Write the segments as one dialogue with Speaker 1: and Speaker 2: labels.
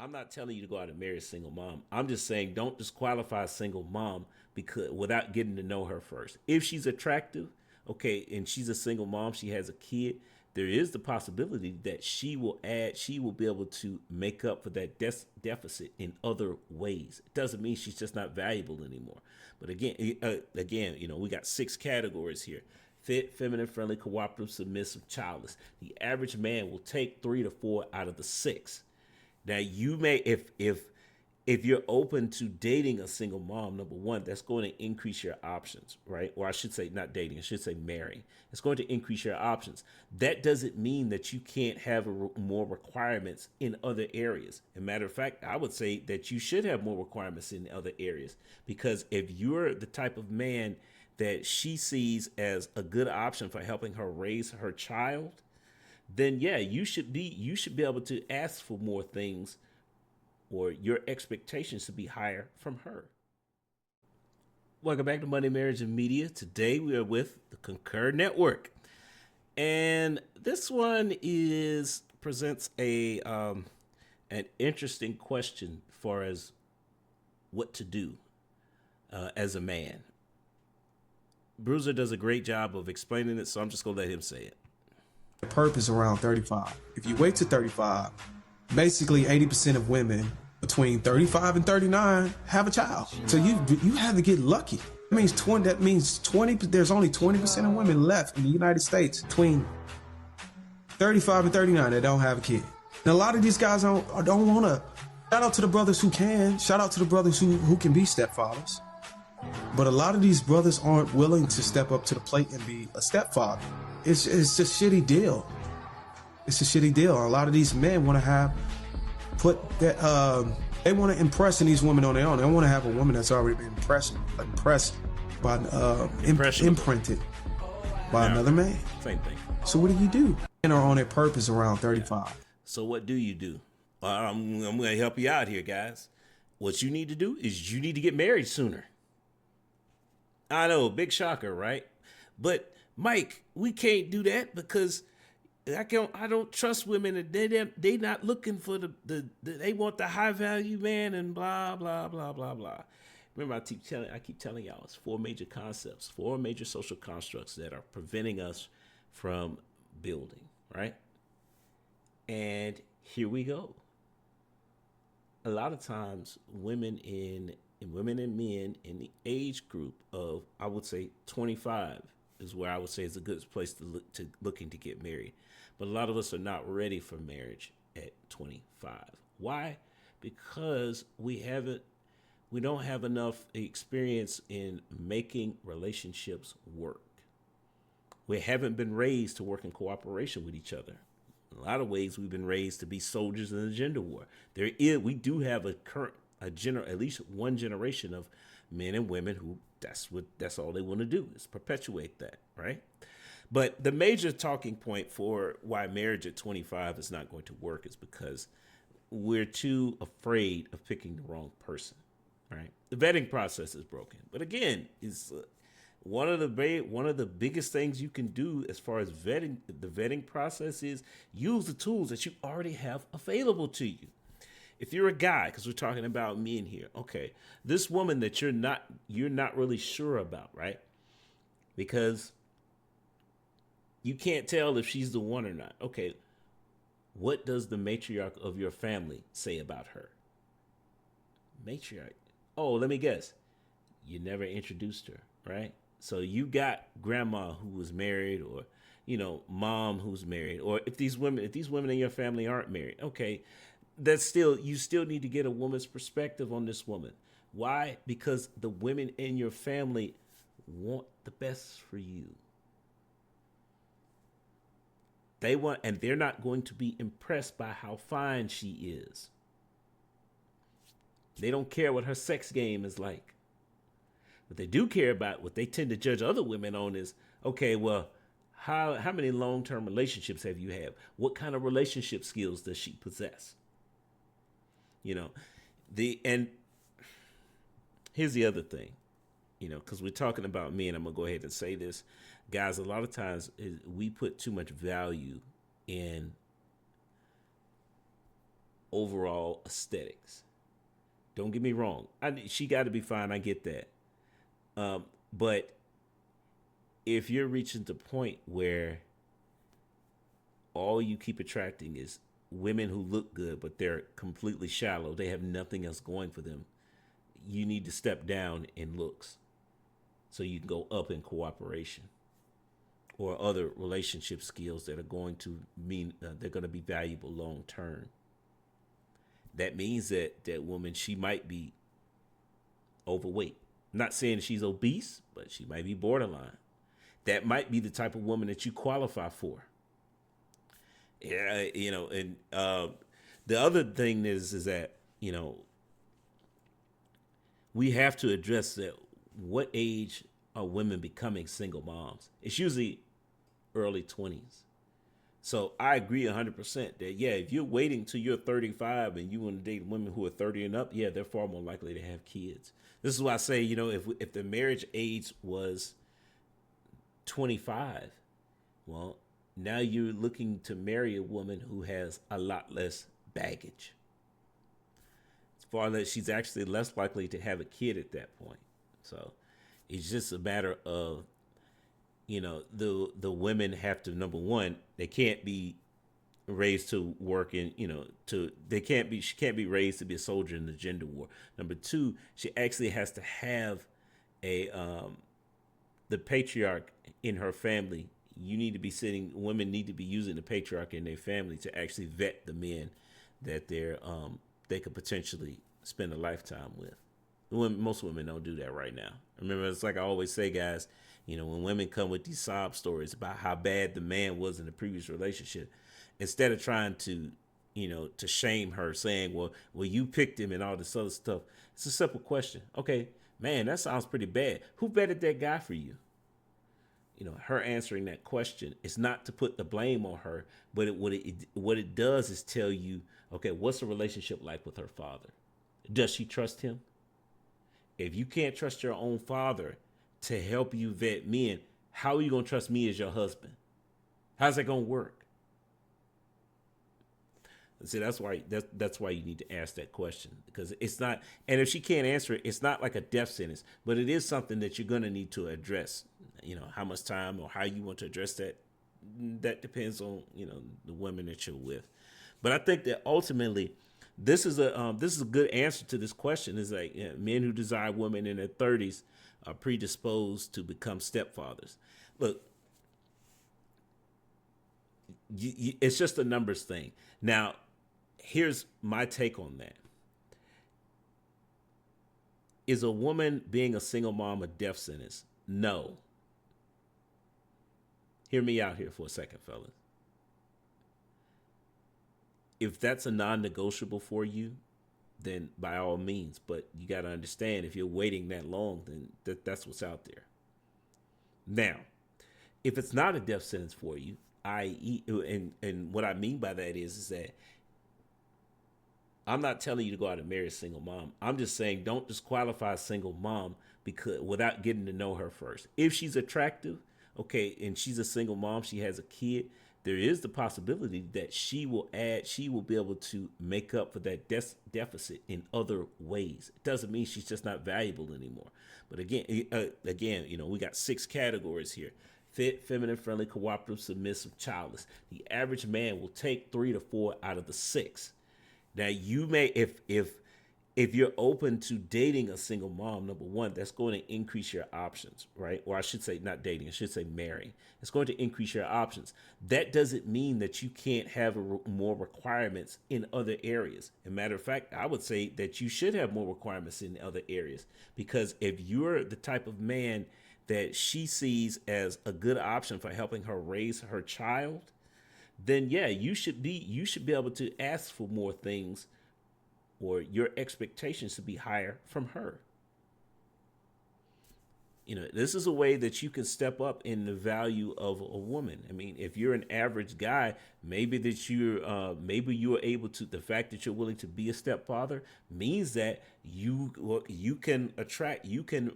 Speaker 1: I'm not telling you to go out and marry a single mom. I'm just saying don't disqualify a single mom because without getting to know her first. If she's attractive, okay, and she's a single mom, she has a kid, there is the possibility that she will be able to make up for that deficit in other ways. It doesn't mean she's just not valuable anymore. But again, we got 6 categories here: fit, feminine, friendly, cooperative, submissive, childless. The average man will take 3 to 4 out of the 6. Now you may, if you're open to dating a single mom, number one, that's going to increase your options, right? Or I should say, not dating, I should say marrying. It's going to increase your options. That doesn't mean that you can't have more requirements in other areas. As a matter of fact, I would say that you should have more requirements in other areas, because if you're the type of man that she sees as a good option for helping her raise her child, then yeah, you should be able to ask for more things, or your expectations to be higher from her. Welcome back to Money, Marriage, and Media. Today we are with the Concur Network, and this one is presents a an interesting question as far as what to do as a man. Bruiser does a great job of explaining it, so I'm just gonna let him say it.
Speaker 2: Purpose around 35. If you wait to 35, basically 80% of women between 35 and 39 have a child. So you have to get lucky. That means 20. There's only 20% of women left in the United States between 35 and 39 that don't have a kid. And a lot of these guys don't want to. Shout out to the brothers who can. Shout out to the brothers who can be stepfathers. But a lot of these brothers aren't willing to step up to the plate and be a stepfather. It's a shitty deal. It's a shitty deal. A lot of these men want to they want to impress these women on their own. They want to have a woman that's already been impressed by, imprinted by another man.
Speaker 1: Same thing.
Speaker 2: So what do? Men are on their purpose around 35.
Speaker 1: So what do you do? I'm going to help you out here, guys. What you need to do is you need to get married sooner. I know, big shocker, right? But Mike, we can't do that because I don't trust women, and they not looking for they want the high value man and blah blah blah blah blah. Remember, I keep telling y'all, it's 4 major concepts, 4 major social constructs that are preventing us from building, right? And here we go. A lot of times, women and men in the age group of, I would say, 25 is where I would say is a good place to looking to get married. But a lot of us are not ready for marriage at 25. Why? Because we don't have enough experience in making relationships work. We haven't been raised to work in cooperation with each other. In a lot of ways, we've been raised to be soldiers in the gender war. We do have at least one generation of men and women who that's all they want to do is perpetuate that, right? But the major talking point for why marriage at 25 is not going to work is because we're too afraid of picking the wrong person, right? The vetting process is broken. But again, is one of the biggest things you can do as far as the vetting process is use the tools that you already have available to you. If you're a guy, because we're talking about men here, okay, this woman that you're not really sure about, right? Because you can't tell if she's the one or not. Okay, what does the matriarch of your family say about her? Matriarch. Oh, let me guess. You never introduced her, right? So you got grandma who was married, or mom who's married, or if these women in your family aren't married, okay, you still need to get a woman's perspective on this woman. Why? Because the women in your family want the best for you. And they're not going to be impressed by how fine she is. They don't care what her sex game is like. What they do care about, what they tend to judge other women on is, okay, well, how many long-term relationships have you had? What kind of relationship skills does she possess? And here's the other thing, because we're talking about men, I'm going to go ahead and say this. Guys, a lot of times we put too much value in overall aesthetics. Don't get me wrong. She got to be fine. I get that. But if you're reaching the point where all you keep attracting is women who look good, but they're completely shallow, they have nothing else going for them, you need to step down in looks so you can go up in cooperation or other relationship skills that are going to mean they're going to be valuable long term. That means that that woman, she might be overweight. I'm not saying she's obese, but she might be borderline. That might be the type of woman that you qualify for. Yeah, and the other thing is that, we have to address that. What age are women becoming single moms? It's usually early 20s. So I agree 100% that, yeah, if you're waiting till you're 35 and you want to date women who are 30 and up, yeah, they're far more likely to have kids. This is why I say, if the marriage age was 25, well, now you're looking to marry a woman who has a lot less baggage. As far as she's actually less likely to have a kid at that point. So it's just a matter of, the women have to, number one, they can't be raised to work in, she can't be raised to be a soldier in the gender war. Number two, she actually has to have the patriarch in her family. Women need to be using the patriarch in their family to actually vet the men that they could potentially spend a lifetime with. Most women don't do that right now. Remember, it's like I always say, guys, when women come with these sob stories about how bad the man was in the previous relationship, instead of trying to, to shame her, saying, well, you picked him and all this other stuff, it's a simple question. Okay, man, that sounds pretty bad. Who vetted that guy for you? Her answering that question is not to put the blame on her, but what it does is tell you, okay, what's the relationship like with her father? Does she trust him? If you can't trust your own father to help you vet men, how are you going to trust me as your husband? How's that going to work? See, that's why you need to ask that question, because it's not, and if she can't answer it, it's not like a death sentence, but it is something that you're going to need to address. How much time or how you want to address that depends on, the women that you're with. But I think that ultimately, this is a good answer to this question. Is like, men who desire women in their 30s are predisposed to become stepfathers. Look, it's just a numbers thing. Now, here's my take on that. Is a woman being a single mom a death sentence? No. Hear me out here for a second, fellas. If that's a non-negotiable for you, then by all means. But you got to understand, if you're waiting that long, then that's what's out there. Now, if it's not a death sentence for you, i.e., and what I mean by that is that I'm not telling you to go out and marry a single mom. I'm just saying don't disqualify a single mom without getting to know her first. If she's attractive, okay, and she's a single mom, she has a kid, there is the possibility that she will be able to make up for that deficit in other ways. It doesn't mean she's just not valuable anymore. But again, we got 6 categories here: fit, feminine, friendly, cooperative, submissive, childless. The average man will take 3 to 4 out of the 6. Now, you may, if you're open to dating a single mom, number one, that's going to increase your options, right? Or I should say not dating, I should say marrying. It's going to increase your options. That doesn't mean that you can't have more requirements in other areas. As a matter of fact, I would say that you should have more requirements in other areas, because if you're the type of man that she sees as a good option for helping her raise her child, then yeah, you should be able to ask for more things, or your expectations to be higher from her. This is a way that you can step up in the value of a woman. I mean, if you're an average guy, maybe you're able to, the fact that you're willing to be a stepfather means that you can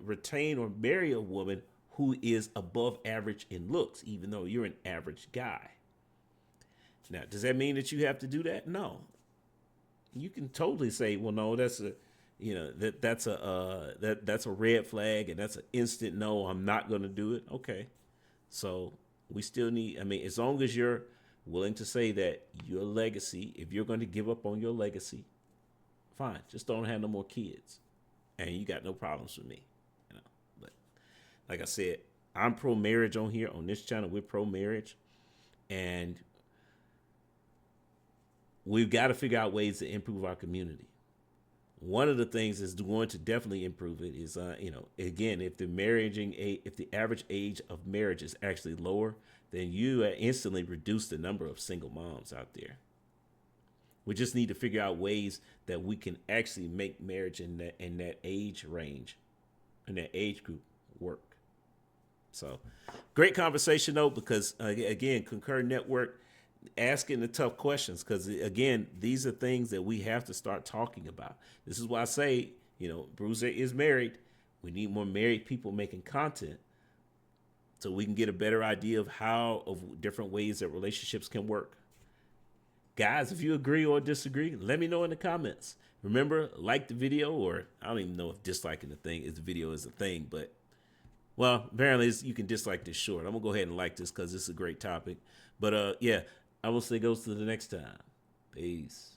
Speaker 1: retain or marry a woman who is above average in looks, even though you're an average guy. Now, does that mean that you have to do that? No. you can totally say, well, no, that's a, that's a red flag, and that's an instant no. I'm not going to do it. Okay, so we still need. I mean, as long as you're willing to say that your legacy, if you're going to give up on your legacy, fine. Just don't have no more kids, and you got no problems with me. But like I said, I'm pro marriage on here on this channel. We're pro marriage, and we've got to figure out ways to improve our community. One of the things that's going to definitely improve it is, again, if the average age of marriage is actually lower, then you instantly reduce the number of single moms out there. We just need to figure out ways that we can actually make marriage in that age range, in that age group, work. So, great conversation though, because again, Concur Network asking the tough questions, because again, these are things that we have to start talking about. This is why I say, Bruiser is married. We need more married people making content so we can get a better idea of different ways that relationships can work. Guys, if you agree or disagree, let me know in the comments. Remember, like the video, or I don't even know if disliking the video is a thing, but well, apparently you can dislike this short. I'm gonna go ahead and like this because this is a great topic. But yeah, I will say goes to the next time. Peace.